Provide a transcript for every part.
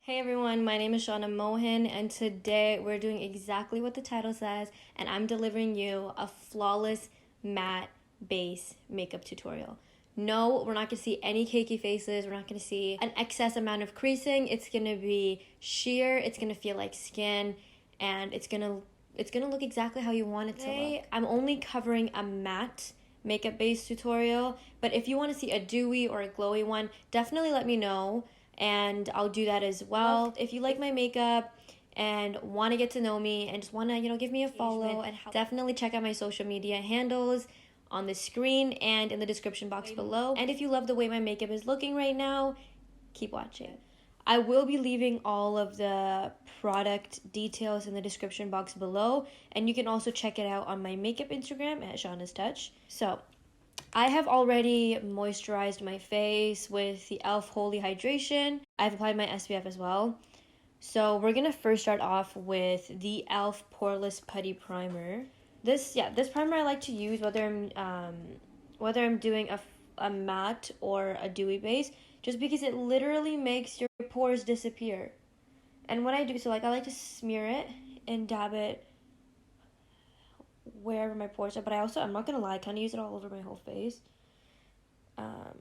Hey everyone, my name is Shana Mohan, and today we're doing exactly what the title says, and I'm delivering you a flawless matte base makeup tutorial. No, we're not gonna see any cakey faces, we're not gonna see an excess amount of creasing. It's gonna be sheer, it's gonna feel like skin, and it's gonna look exactly how you want it to look. I'm only covering a matte makeup base tutorial, but if you want to see a dewy or a glowy one, definitely let me know and I'll do that as well. If you like my makeup and want to get to know me and just want to, give me a follow, and definitely check out my social media handles on the screen and in the description box below. And if you love the way my makeup is looking right now, keep watching. I will be leaving all of the product details in the description box below, and you can also check it out on my makeup Instagram at Shana's Touch. So I have already moisturized my face with the e.l.f. Holy Hydration. I've applied my SPF as well. So we're gonna first start off with the e.l.f. Poreless Putty Primer. This primer I like to use whether I'm doing a matte or a dewy base, just because it literally makes your pores disappear. And what I do, so I like to smear it and dab it wherever my pores are, but I'm not gonna lie, I kind of use it all over my whole face. And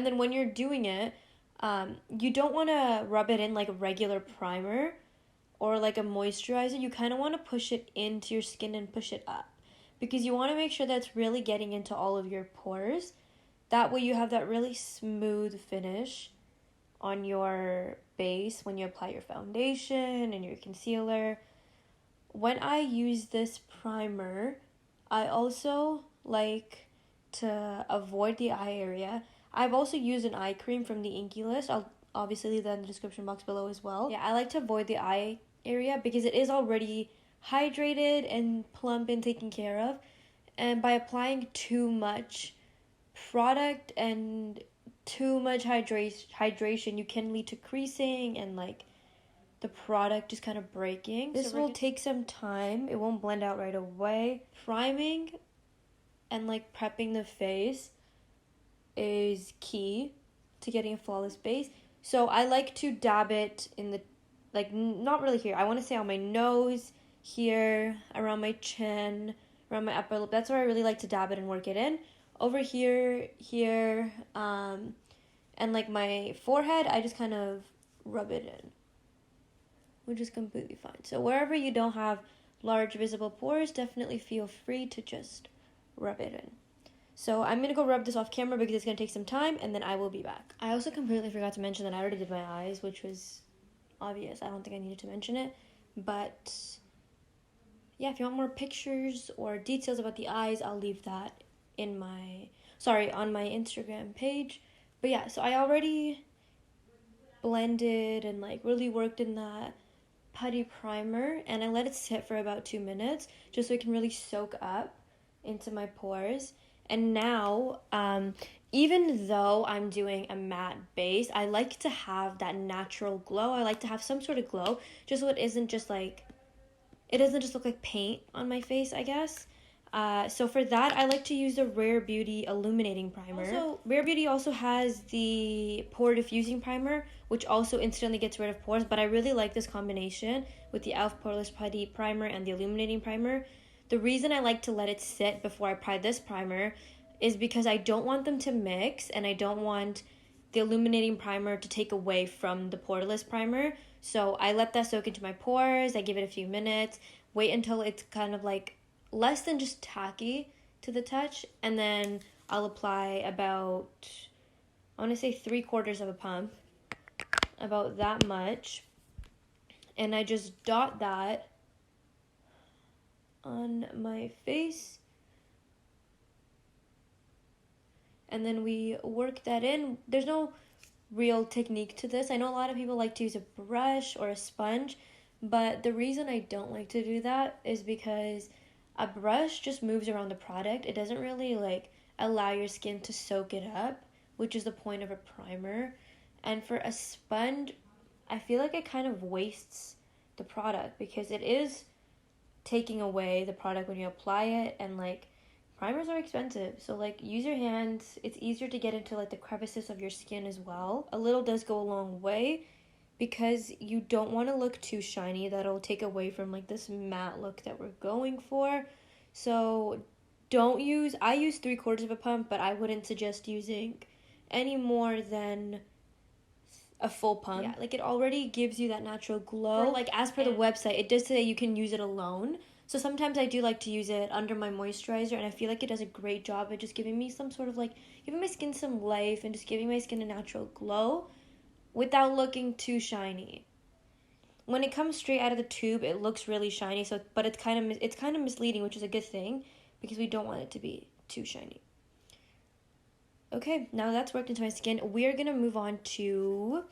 then when you're doing it, you don't want to rub it in like a regular primer or like a moisturizer. You kind of want to push it into your skin and push it up, because you want to make sure that's really getting into all of your pores. That way you have that really smooth finish on your base when you apply your foundation and your concealer. When I use this primer, I also like to avoid the eye area. I've also used an eye cream from the Inky List. I'll obviously leave that in the description box below as well. Yeah, I like to avoid the eye area because it is already hydrated and plump and taken care of. And by applying too much product and too much hydration, you can lead to creasing and like the product just kind of breaking. This will take some time. It won't blend out right away. Priming and like prepping the face is key to getting a flawless base. So I like to dab it in the, like, not really here. I want to say on my nose, here, around my chin, around my upper lip. That's where I really like to dab it and work it in. Over here, and like my forehead, I just kind of rub it in, which is completely fine. So wherever you don't have large visible pores, definitely feel free to just rub it in. So I'm going to go rub this off camera because it's going to take some time, and then I will be back. I also completely forgot to mention that I already did my eyes, which was obvious. I don't think I needed to mention it. But yeah, if you want more pictures or details about the eyes, I'll leave that on my Instagram page. But yeah, so I already blended and like really worked in that putty primer, and I let it sit for about 2 minutes just so it can really soak up into my pores. And now, even though I'm doing a matte base, I like to have that natural glow. I like to have some sort of glow, just so it doesn't just look like paint on my face, I guess. So for that, I like to use the Rare Beauty Illuminating Primer. Also, Rare Beauty also has the Pore Diffusing Primer, which also instantly gets rid of pores, but I really like this combination with the e.l.f. Poreless Putty Primer and the Illuminating Primer. The reason I like to let it sit before I apply this primer is because I don't want them to mix, and I don't want the Illuminating Primer to take away from the Poreless Primer. So I let that soak into my pores, I give it a few minutes, wait until it's kind of like less than just tacky to the touch, and then I'll apply about, I want to say 3/4 of a pump, about that much, and I just dot that on my face, and then we work that in. There's no real technique to this. I know a lot of people like to use a brush or a sponge, but the reason I don't like to do that is because a brush just moves around the product. It doesn't really like allow your skin to soak it up, which is the point of a primer. And for a sponge, I feel like it kind of wastes the product because it is taking away the product when you apply it, and like primers are expensive, so like use your hands. It's easier to get into like the crevices of your skin as well. A little does go a long way because you don't want to look too shiny. That'll take away from like this matte look that we're going for. So I use 3/4 of a pump, but I wouldn't suggest using any more than a full pump. Yeah, like it already gives you that natural glow. Like as per the website, it does say you can use it alone. So sometimes I do like to use it under my moisturizer, and I feel like it does a great job at just giving me some sort of like, giving my skin some life and just giving my skin a natural glow without looking too shiny. When it comes straight out of the tube, it looks really shiny, so but it's kind of misleading, which is a good thing because we don't want it to be too shiny. Okay, now that's worked into my skin. We're going to move on to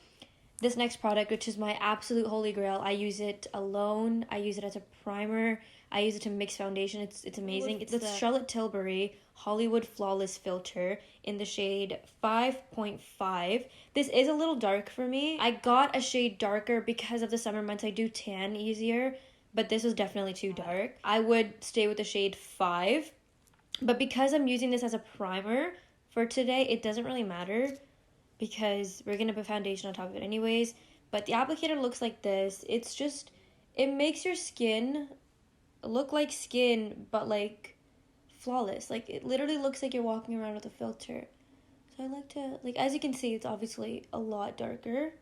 this next product, which is my absolute holy grail. I use it alone. I use it as a primer. I use it to mix foundation. It's amazing. It's the Charlotte Tilbury Hollywood Flawless Filter in the shade 5.5. This is a little dark for me. I got a shade darker because of the summer months. I do tan easier, but this was definitely too dark. I would stay with the shade 5, but because I'm using this as a primer for today, it doesn't really matter because we're going to put foundation on top of it anyways. But the applicator looks like this. It's just, it makes your skin look like skin, but like flawless. Like it literally looks like you're walking around with a filter. So I like to, like, as you can see, it's obviously a lot darker.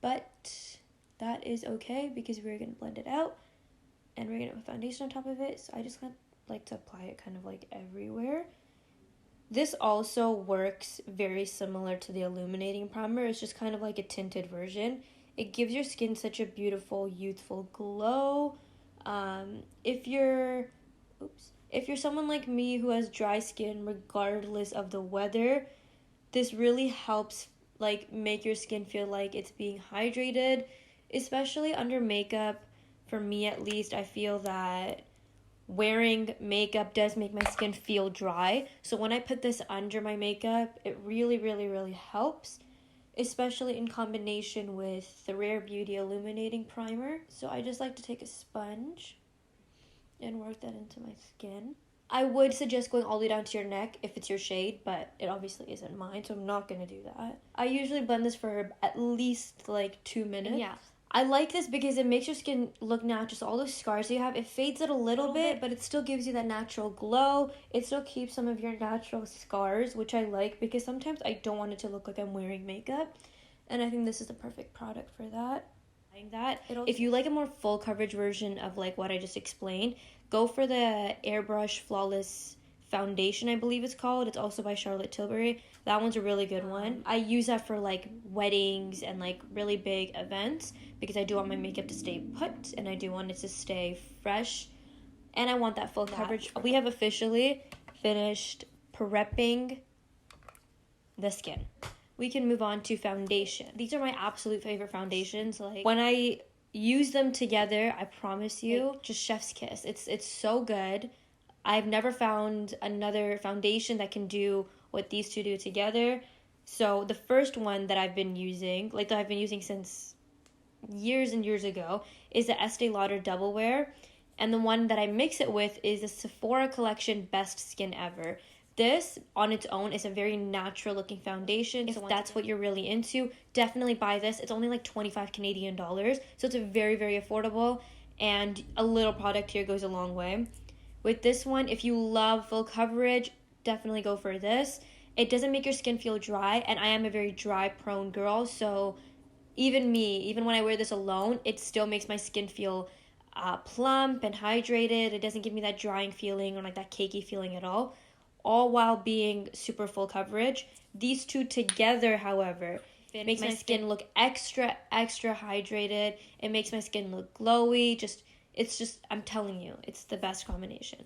But that is okay because we're going to blend it out. And we're going to put foundation on top of it. So I just like to apply it kind of like everywhere. This also works very similar to the Illuminating primer. It's just kind of like a tinted version. It gives your skin such a beautiful, youthful glow. If you're someone like me who has dry skin regardless of the weather, this really helps like make your skin feel like it's being hydrated, especially under makeup. For me at least, I feel that wearing makeup does make my skin feel dry. So when I put this under my makeup, it really, really, really helps, especially in combination with the Rare Beauty Illuminating Primer. So I just like to take a sponge and work that into my skin. I would suggest going all the way down to your neck if it's your shade, but it obviously isn't mine, so I'm not going to do that. I usually blend this for at least like 2 minutes. Yeah. I like this because it makes your skin look natural. So all those scars you have, it fades it a little bit, but it still gives you that natural glow. It still keeps some of your natural scars, which I like because sometimes I don't want it to look like I'm wearing makeup. And I think this is the perfect product for that. If you like a more full coverage version of like what I just explained, go for the Airbrush Flawless Foundation, I believe it's called. It's also by Charlotte Tilbury. That one's a really good one. I use that for like weddings and like really big events because I do want my makeup to stay put and I do want it to stay fresh and I want that full coverage. We have officially finished prepping the skin. We can move on to foundation. These are my absolute favorite foundations. Like when I use them together, I promise you, just chef's kiss. It's so good. I've never found another foundation that can do what these two do together. So the first one that I've been using, like that I've been using since years and years ago, is the Estee Lauder Double Wear. And the one that I mix it with is the Sephora Collection Best Skin Ever. This, on its own, is a very natural looking foundation. If that's what you're really into, definitely buy this. It's only like 25 Canadian dollars. So it's a very, very affordable. And a little product here goes a long way. With this one, if you love full coverage, definitely go for this. It doesn't make your skin feel dry. And I am a very dry prone girl. So even when I wear this alone, it still makes my skin feel plump and hydrated. It doesn't give me that drying feeling or like that cakey feeling at all while being super full coverage. These two together, however, makes my skin look extra hydrated. It makes my skin look glowy. I'm telling you, it's the best combination.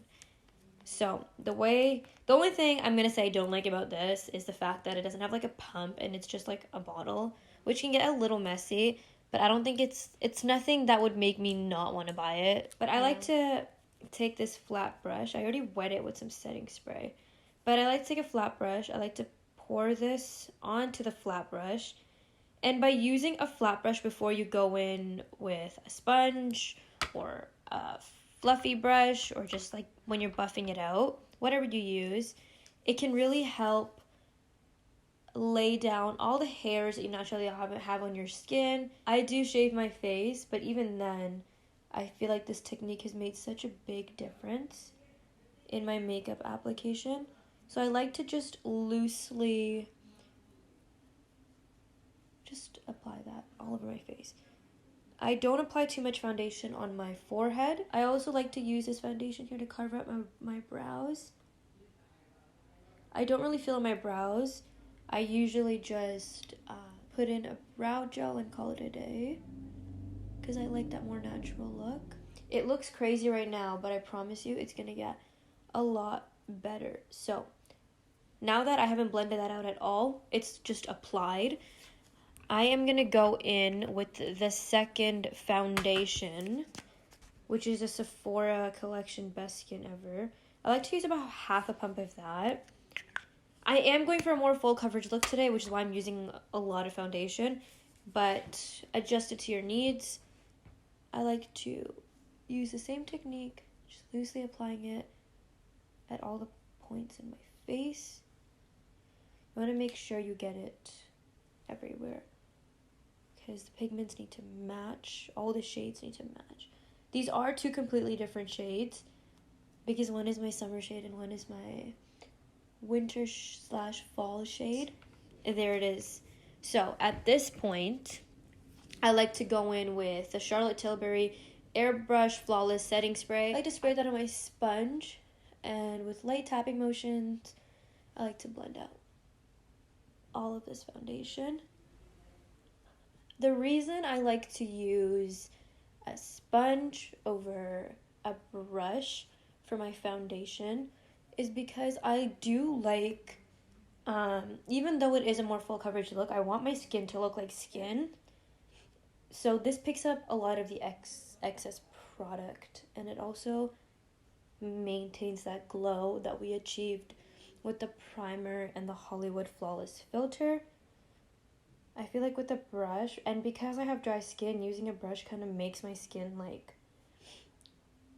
So the only thing I'm going to say I don't like about this is the fact that it doesn't have like a pump and it's just like a bottle, which can get a little messy, but I don't think it's nothing that would make me not want to buy it. But I like to take this flat brush. I already wet it with some setting spray, but I like to take a flat brush. I like to pour this onto the flat brush, and by using a flat brush before you go in with a sponge or a fluffy brush or just like when you're buffing it out, whatever you use, it can really help lay down all the hairs that you naturally have on your skin. I do shave my face, but even then, I feel like this technique has made such a big difference in my makeup application. So I like to just loosely just apply that all over my face. I don't apply too much foundation on my forehead. I also like to use this foundation here to cover up my brows. I don't really fill in my brows. I usually just put in a brow gel and call it a day because I like that more natural look. It looks crazy right now, but I promise you it's gonna get a lot better. So now that I haven't blended that out at all, it's just applied. I am gonna go in with the second foundation, which is a Sephora collection Best Skin Ever. I like to use about half a pump of that. I am going for a more full coverage look today, which is why I'm using a lot of foundation, but adjust it to your needs. I like to use the same technique, just loosely applying it at all the points in my face. You want to make sure you get it everywhere because the pigments need to match, all the shades need to match. These are two completely different shades because one is my summer shade and one is my winter / fall shade. And there it is. So at this point, I like to go in with the Charlotte Tilbury Airbrush Flawless Setting Spray. I like to spray that on my sponge, and with light tapping motions, I like to blend out all of this foundation. The reason I like to use a sponge over a brush for my foundation is because I do like, even though it is a more full coverage look, I want my skin to look like skin. So this picks up a lot of the excess product, and it also maintains that glow that we achieved with the primer and the Hollywood Flawless filter. I feel like with the brush, and because I have dry skin, using a brush kind of makes my skin like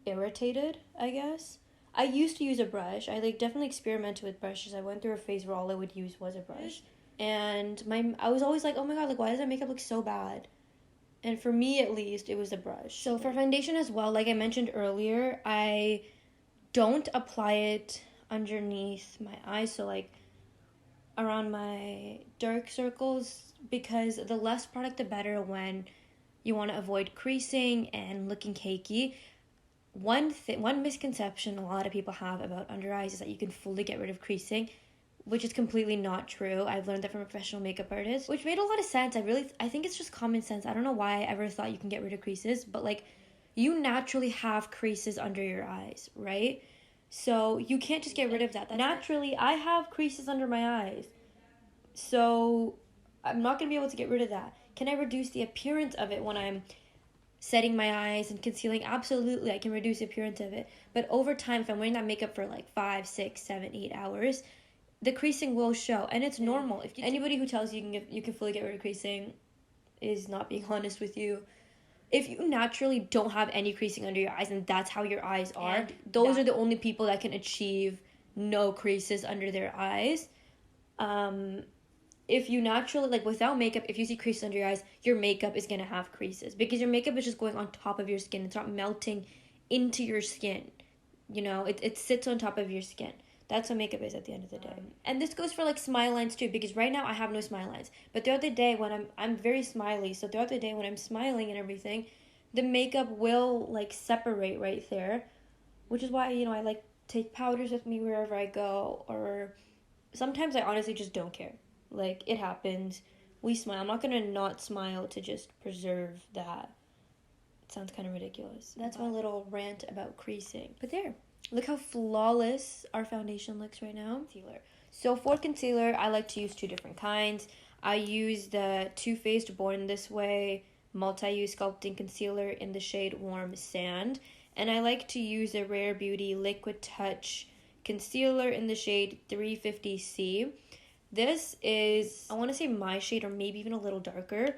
irritated, I guess. I used to use a brush. I definitely experimented with brushes. I went through a phase where all I would use was a brush. And I was always like, oh my god, why does my makeup look so bad? And for me, at least, it was the brush. So for foundation as well, like I mentioned earlier, I don't apply it underneath my eyes. So like around my dark circles, because the less product, the better when you want to avoid creasing and looking cakey. One misconception a lot of people have about under eyes is that you can fully get rid of creasing, which is completely not true. I've learned that from a professional makeup artist, which made a lot of sense. I think it's just common sense. I don't know why I ever thought you can get rid of creases, but like you naturally have creases under your eyes, right? So you can't just get rid of that. Naturally, I have creases under my eyes. So I'm not going to be able to get rid of that. Can I reduce the appearance of it when I'm setting my eyes and concealing? Absolutely, I can reduce the appearance of it. But over time, if I'm wearing that makeup for like 5, 6, 7, 8 hours, the creasing will show. And it's normal. If anybody who tells you you can fully get rid of creasing is not being honest with you. If you naturally don't have any creasing under your eyes and that's how your eyes are, those are the only people that can achieve no creases under their eyes. If you naturally, like without makeup, if you see creases under your eyes, your makeup is going to have creases because your makeup is just going on top of your skin. It's not melting into your skin. You know, it sits on top of your skin. That's what makeup is at the end of the day. And this goes for like smile lines too, because right now I have no smile lines. But throughout the day when I'm very smiley, so throughout the day when I'm smiling and everything, the makeup will like separate right there, which is why, you know, I like take powders with me wherever I go, or sometimes I honestly just don't care. Like, it happens. We smile. I'm not going to not smile to just preserve that. It sounds kind of ridiculous. That's my little rant about creasing. But there. Look how flawless our foundation looks right now. Concealer. So for concealer, I like to use 2 different kinds. I use the Too Faced Born This Way Multi-Use Sculpting Concealer in the shade Warm Sand. And I like to use the Rare Beauty Liquid Touch Concealer in the shade 350C. This is, I want to say my shade or maybe even a little darker.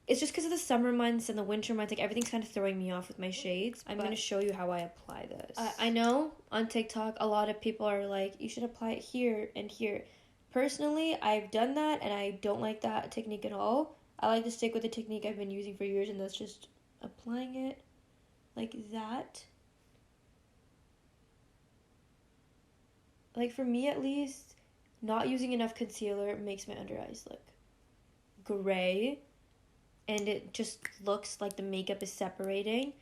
It's just because of the summer months and the winter months, like everything's kind of throwing me off with my shades. I'm going to show you how I apply this. I know on TikTok, a lot of people are like, you should apply it here and here. Personally, I've done that and I don't like that technique at all. I like to stick with the technique I've been using for years, and that's just applying it like that. Like for me at least, not using enough concealer makes my under eyes look gray. And it just looks like the makeup is separating.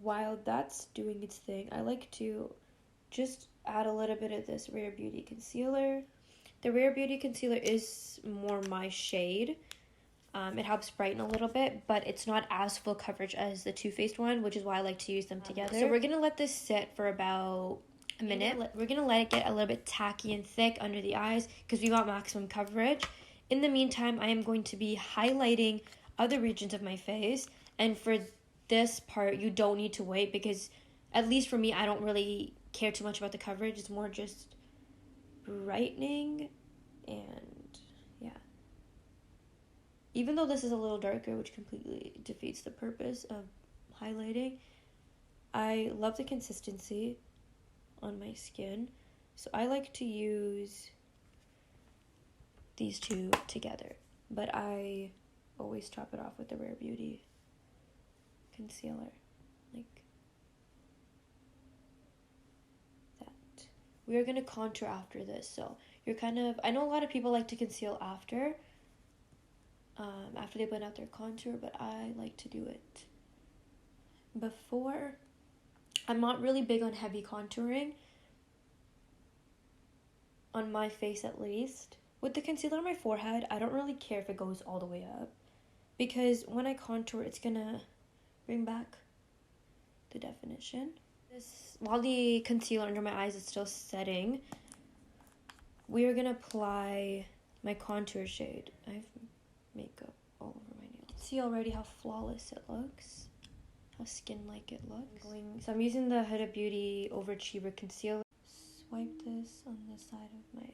While that's doing its thing, I like to just add a little bit of this Rare Beauty concealer. The Rare Beauty concealer is more my shade. It helps brighten a little bit, but it's not as full coverage as the Too Faced one, which is why I like to use them together. So we're going to let this sit for about a minute. We're going to let it get a little bit tacky and thick under the eyes because we want maximum coverage. In the meantime, I am going to be highlighting other regions of my face, and for this part you don't need to wait because, at least for me, I don't really care too much about the coverage. It's more just brightening, and yeah, even though this is a little darker, which completely defeats the purpose of highlighting, I love the consistency on my skin, so I like to use these two together, but I always top it off with the Rare Beauty concealer, like that. We are going to contour after this, so you're kind of, I know a lot of people like to conceal after they blend out their contour, but I like to do it before. I'm not really big on heavy contouring, on my face at least. With the concealer on my forehead, I don't really care if it goes all the way up, because when I contour, it's gonna bring back the definition. While the concealer under my eyes is still setting, we are gonna apply my contour shade. I have makeup all over my nails. See already how flawless it looks, how skin-like it looks. So I'm using the Huda Beauty Overachiever concealer. Swipe this on the side of my,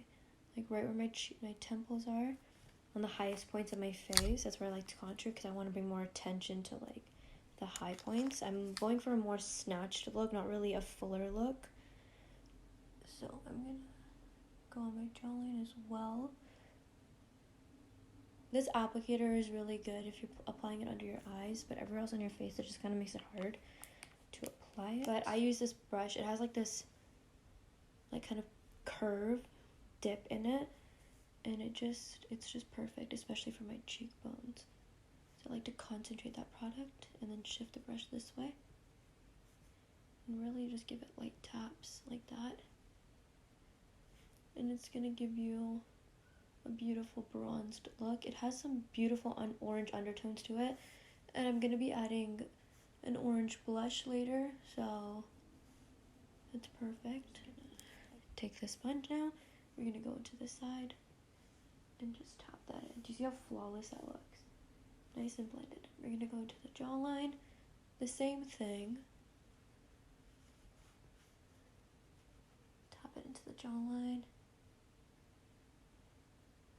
like right where my temples are, on the highest points of my face. That's where I like to contour because I want to bring more attention to like the high points. I'm going for a more snatched look, not really a fuller look. So I'm gonna go on my jawline as well. This applicator is really good if you're applying it under your eyes, but everywhere else on your face, it just kind of makes it hard to apply it. But I use this brush. It has like this like kind of curve dip in it, and it's just perfect, especially for my cheekbones. So I like to concentrate that product and then shift the brush this way and really just give it light taps like that, and it's gonna give you a beautiful bronzed look. It has some beautiful orange undertones to it, and I'm gonna be adding an orange blush later, so it's perfect. Take the sponge now. We're gonna go into the side and just tap that in. Do you see how flawless that looks? Nice and blended. We're gonna go into the jawline. The same thing. Tap it into the jawline.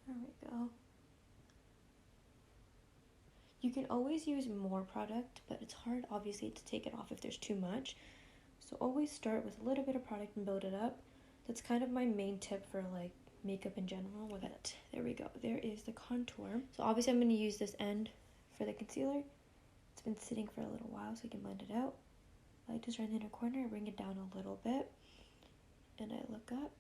There we go. You can always use more product, but it's hard obviously to take it off if there's too much. So always start with a little bit of product and build it up. That's kind of my main tip for like makeup in general with it. There we go. There is the contour. So obviously I'm going to use this end for the concealer. It's been sitting for a little while so I can blend it out. I just run the inner corner, bring it down a little bit, and I look up.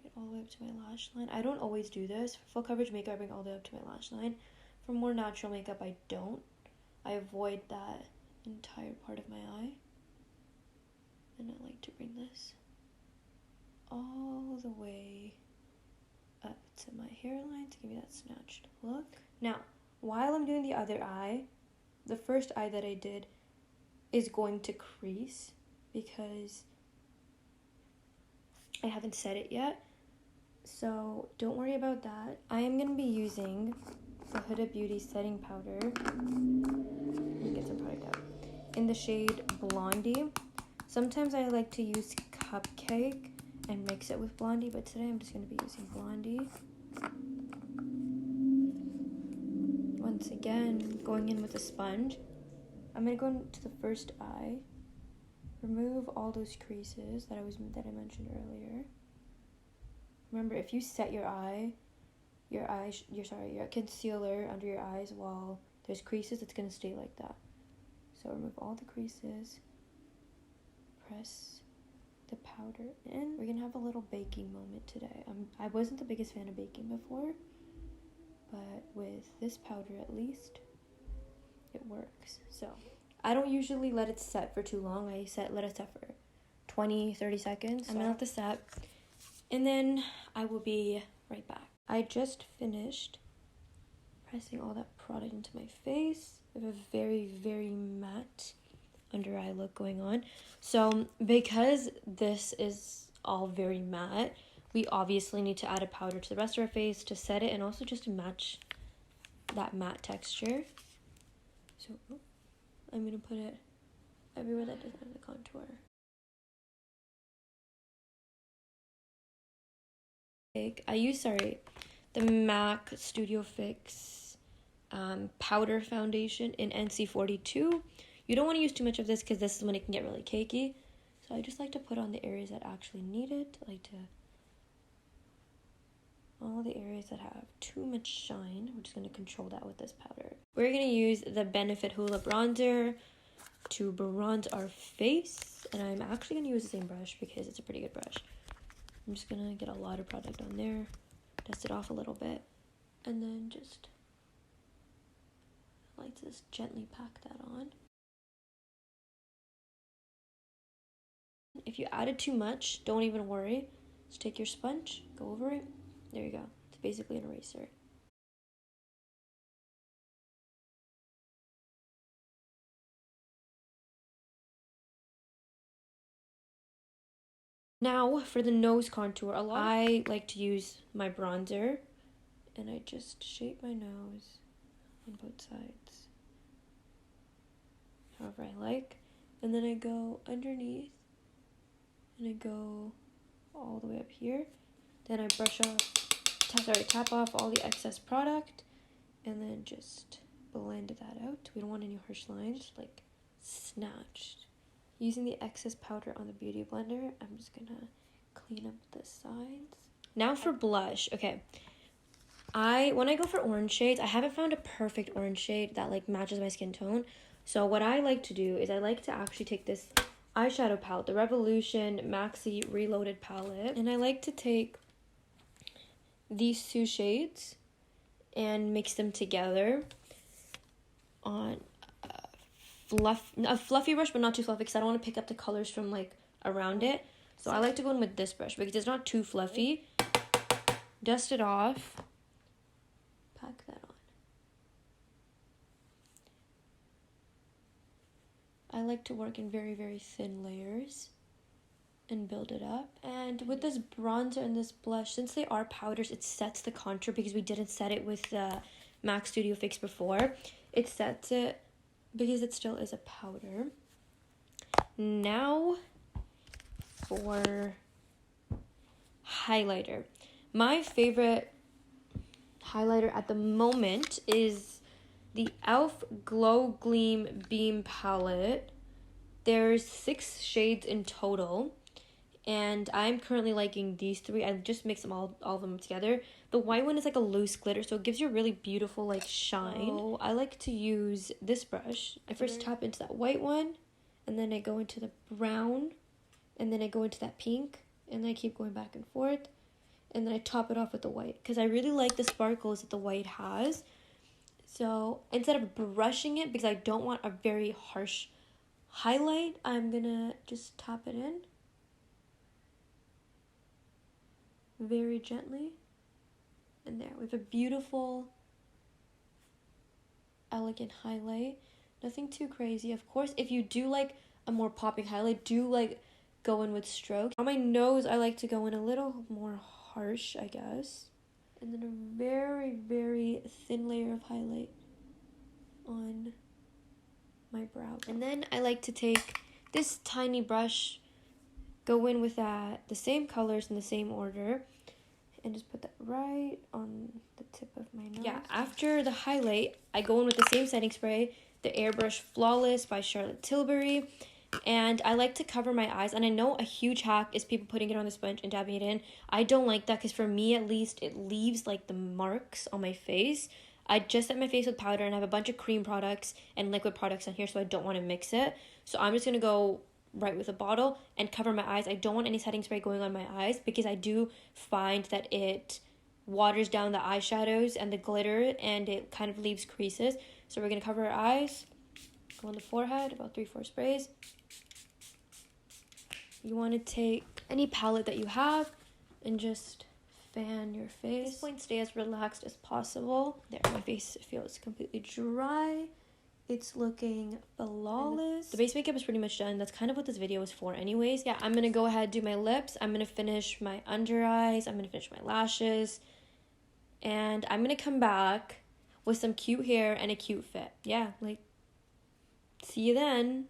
Get all the way up to my lash line. I don't always do this. For full coverage makeup, I bring all the way up to my lash line. For more natural makeup, I don't. I avoid that entire part of my eye. And I like to bring this all the way up to my hairline to give me that snatched look. Now, while I'm doing the other eye, the first eye that I did is going to crease because I haven't set it yet. So don't worry about that. I am going to be using the Huda Beauty setting powder. Let me get some product out. In the shade Blondie. Sometimes I like to use Cupcake and mix it with Blondie, but today I'm just going to be using Blondie. once again, going in with a sponge. I'm going to go into the first eye. Remove all those creases that I mentioned earlier. Remember, if you set your concealer under your eyes while there's creases, it's going to stay like that. So remove all the creases. Press the powder in. We're going to have a little baking moment today. I wasn't the biggest fan of baking before, but with this powder at least, it works. So I don't usually let it set for too long. I let it set for 20-30 seconds. I'm gonna let this set, and then I will be right back. I just finished pressing all that product into my face. I have a very, very matte under eye look going on. So because this is all very matte, we obviously need to add a powder to the rest of our face to set it and also just to match that matte texture. So I'm going to put it everywhere that doesn't have the contour. I use, the MAC Studio Fix powder foundation in NC42. You don't want to use too much of this because this is when it can get really cakey. So I just like to put on the areas that actually need it. All the areas that have too much shine, we're just going to control that with this powder. We're going to use the Benefit Hoola bronzer to bronze our face. And I'm actually going to use the same brush because it's a pretty good brush. I'm just going to get a lot of product on there, dust it off a little bit, and then just like to just gently pack that on. If you added too much, don't even worry. Just take your sponge, go over it. There you go. It's basically an eraser. Now for the nose contour, I like to use my bronzer, and I just shape my nose on both sides however I like, and then I go underneath and I go all the way up here. Then I tap off all the excess product and then just blend that out. We don't want any harsh lines, like snatched. Using the excess powder on the beauty blender, I'm just gonna clean up the sides. Now for blush. Okay, when I go for orange shades, I haven't found a perfect orange shade that like matches my skin tone. So what I like to do is I like to actually take this eyeshadow palette, the Revolution Maxi Reloaded palette, and I like to take these two shades and mix them together on a fluffy brush, but not too fluffy because I don't want to pick up the colors from like around it. So I like to go in with this brush because it's not too fluffy. Dust it off. Pack that on. I like to work in very, very thin layers and build it up. And with this bronzer and this blush, since they are powders, it sets the contour because we didn't set it with the MAC Studio Fix before. It sets it because it still is a powder. Now for highlighter. My favorite highlighter at the moment is the e.l.f. Glow Gleam Beam palette. There's 6 shades in total, and I'm currently liking these 3. I just mix them all of them together. The white one is like a loose glitter, so it gives you a really beautiful like shine. So I like to use this brush. I first tap into that white one, and then I go into the brown, and then I go into that pink, and then I keep going back and forth, and then I top it off with the white because I really like the sparkles that the white has. So instead of brushing it, because I don't want a very harsh highlight, I'm gonna just tap it in very gently. And there, we have a beautiful, elegant highlight. Nothing too crazy. Of course, if you do like a more popping highlight, do like go in with strokes. On my nose, I like to go in a little more harsh, I guess. And then a very, very thin layer of highlight on my brow. And then I like to take this tiny brush, go in with the same colors in the same order, and just put that right on the tip of my nose. Yeah, after the highlight, I go in with the same setting spray, the Airbrush Flawless by Charlotte Tilbury. And I like to cover my eyes. And I know a huge hack is people putting it on the sponge and dabbing it in. I don't like that because for me, at least, it leaves, like, the marks on my face. I just set my face with powder and I have a bunch of cream products and liquid products on here, so I don't want to mix it. So I'm just going to go right with a bottle and cover my eyes. I don't want any setting spray going on my eyes because I do find that it waters down the eyeshadows and the glitter and it kind of leaves creases. So we're going to cover our eyes, go on the forehead, about 3-4 sprays. You want to take any palette that you have and just fan your face. At this point, stay as relaxed as possible. There, my face feels completely dry. It's looking flawless. The base makeup is pretty much done. That's kind of what this video is for anyways. Yeah, I'm going to go ahead and do my lips. I'm going to finish my under eyes. I'm going to finish my lashes. And I'm going to come back with some cute hair and a cute fit. Yeah, like, see you then.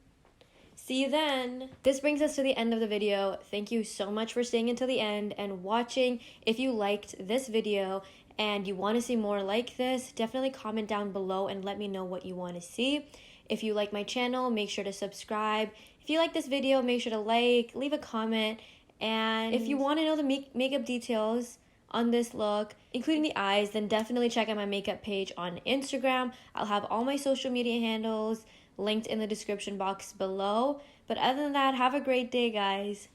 See you then. This brings us to the end of the video. Thank you so much for staying until the end and watching. If you liked this video and you want to see more like this, definitely comment down below and let me know what you want to see. If you like my channel, make sure to subscribe. If you like this video, make sure to like, leave a comment. And if you want to know the makeup details on this look, including the eyes, then definitely check out my makeup page on Instagram. I'll have all my social media handles linked in the description box below. But other than that, have a great day, guys.